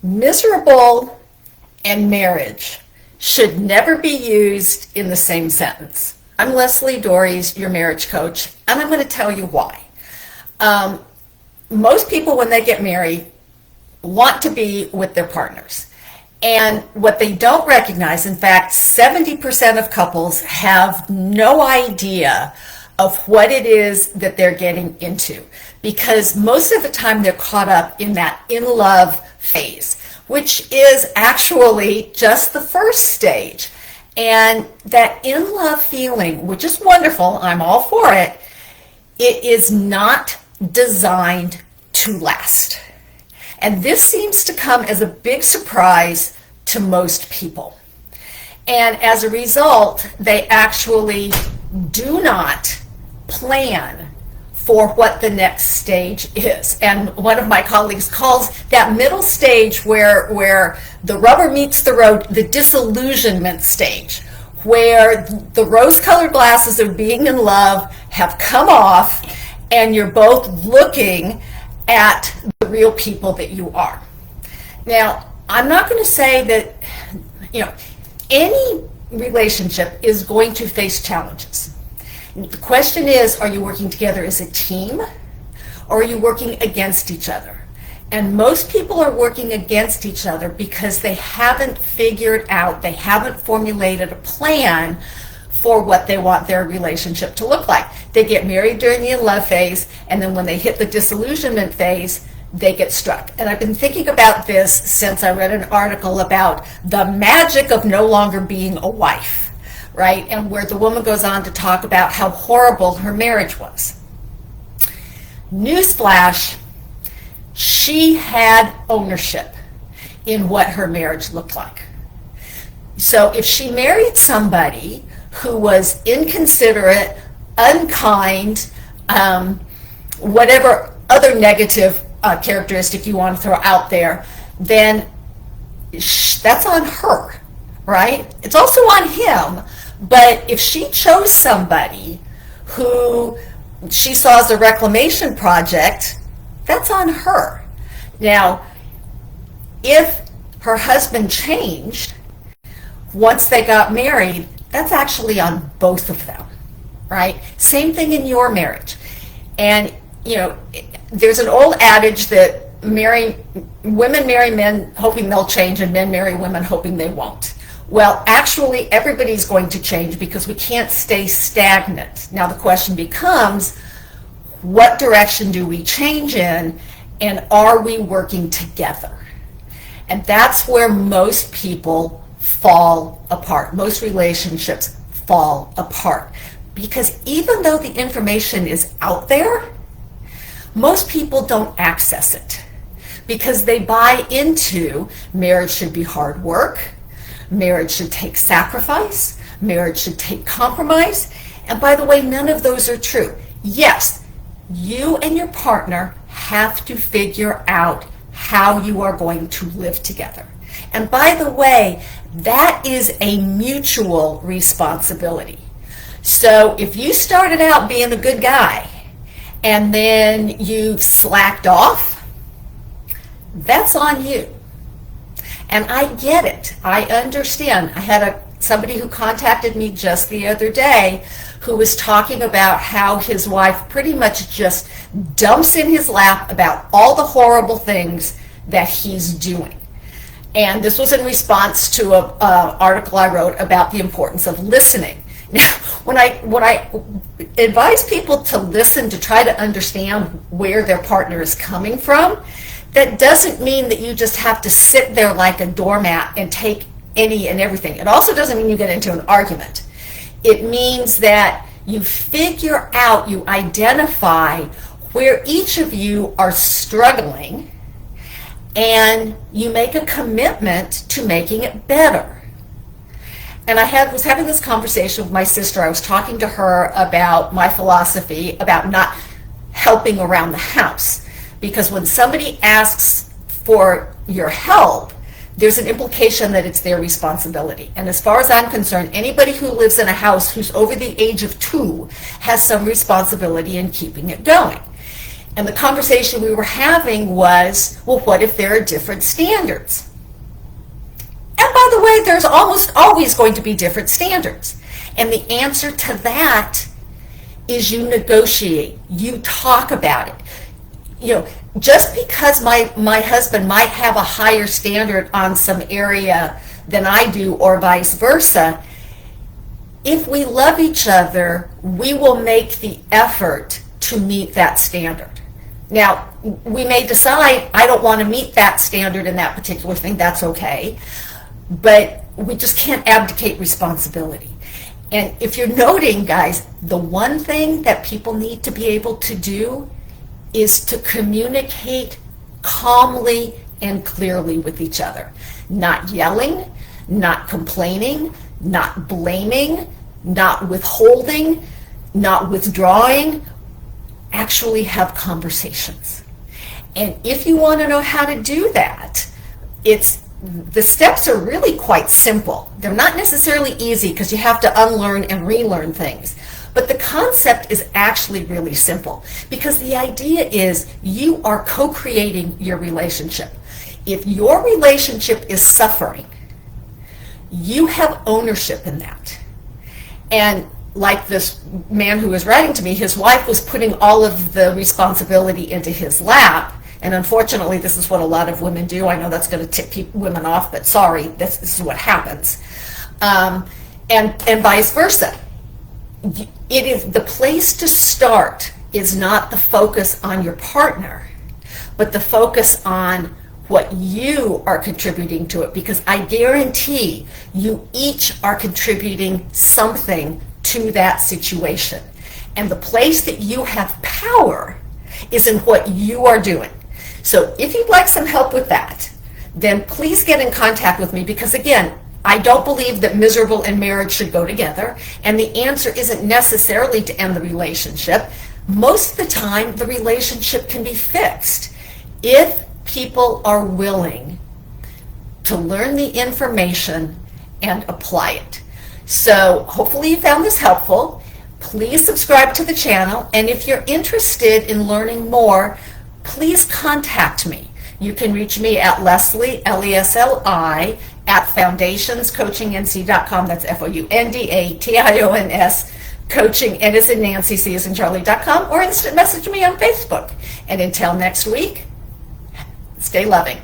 Miserable and marriage should never be used in the same sentence. I'm Leslie Dories, your marriage coach, and I'm going to tell you why. Most people, when they get married, want to be with their partners. And what they don't recognize, in fact, 70% of couples have no idea of what it is that they're getting into, because most of the time they're caught up in that in love phase, which is actually just the first stage. And that in love feeling, which is wonderful, I'm all for it, it is not designed to last. And this seems to come as a big surprise to most people. And as a result, they actually do not plan for what the next stage is. And one of my colleagues calls that middle stage where the rubber meets the road, the disillusionment stage, where the rose-colored glasses of being in love have come off and you're both looking at the real people that you are. Now, I'm not going to say that, any relationship is going to face challenges. The question is, are you working together as a team, or are you working against each other? And most people are working against each other because they haven't figured out, they haven't formulated a plan for what they want their relationship to look like. They get married during the in love phase, and then when they hit the disillusionment phase, they get struck. And I've been thinking about this since I read an article about the magic of no longer being a wife. Right? And where the woman goes on to talk about how horrible her marriage was. Newsflash, she had ownership in what her marriage looked like. So if she married somebody who was inconsiderate, unkind, whatever other negative characteristic you want to throw out there, then that's on her, right? It's also on him. But if she chose somebody who she saw as a reclamation project, that's on her. Now, if her husband changed once they got married, that's actually on both of them, right? Same thing in your marriage. And, there's an old adage that women marry men hoping they'll change and men marry women hoping they won't. Well, actually, everybody's going to change because we can't stay stagnant. Now, the question becomes, what direction do we change in, and are we working together? And that's where most people fall apart. Most relationships fall apart. Because even though the information is out there, most people don't access it. Because they buy into marriage should be hard work, marriage should take sacrifice, marriage should take compromise. And by the way, none of those are true. Yes, you and your partner have to figure out how you are going to live together. And by the way, that is a mutual responsibility. So if you started out being a good guy and then you slacked off, that's on you. And I get it. I understand. I had somebody who contacted me just the other day who was talking about how his wife pretty much just dumps in his lap about all the horrible things that he's doing. And this was in response to an article I wrote about the importance of listening. Now, when I advise people to listen to try to understand where their partner is coming from, that doesn't mean that you just have to sit there like a doormat and take any and everything. It also doesn't mean you get into an argument. It means that you figure out, you identify where each of you are struggling, and you make a commitment to making it better. And I was having this conversation with my sister. I was talking to her about my philosophy about not helping around the house. Because when somebody asks for your help, there's an implication that it's their responsibility. And as far as I'm concerned, anybody who lives in a house who's over the age of 2 has some responsibility in keeping it going. And the conversation we were having was, well, what if there are different standards? And by the way, there's almost always going to be different standards. And the answer to that is you negotiate, you talk about it. You know, just because my husband might have a higher standard on some area than I do, or vice versa, if we love each other, we will make the effort to meet that standard. Now, we may decide, I don't want to meet that standard in that particular thing, that's okay, but we just can't abdicate responsibility. And if you're noting, guys, the one thing that people need to be able to do is to communicate calmly and clearly with each other. Not yelling, not complaining, not blaming, not withholding, not withdrawing. Actually have conversations. And if you want to know how to do that, the steps are really quite simple. They're not necessarily easy because you have to unlearn and relearn things. But the concept is actually really simple, because the idea is you are co-creating your relationship. If your relationship is suffering, you have ownership in that. And like this man who was writing to me, his wife was putting all of the responsibility into his lap. And unfortunately, this is what a lot of women do. I know that's going to tick women off, but sorry, this is what happens. And vice versa. It is the place to start is not the focus on your partner, but the focus on what you are contributing to it, because I guarantee you each are contributing something to that situation. And the place that you have power is in what you are doing. So if you'd like some help with that, then please get in contact with me, because again, I don't believe that miserable and marriage should go together, and the answer isn't necessarily to end the relationship. Most of the time, the relationship can be fixed if people are willing to learn the information and apply it. So hopefully you found this helpful. Please subscribe to the channel, and if you're interested in learning more, please contact me. You can reach me at Lesli, Lesli, at foundationscoachingnc.com. That's FOUNDATIONS, coaching, N as in Nancy, C as in Charlie.com, or instant message me on Facebook. And until next week, stay loving.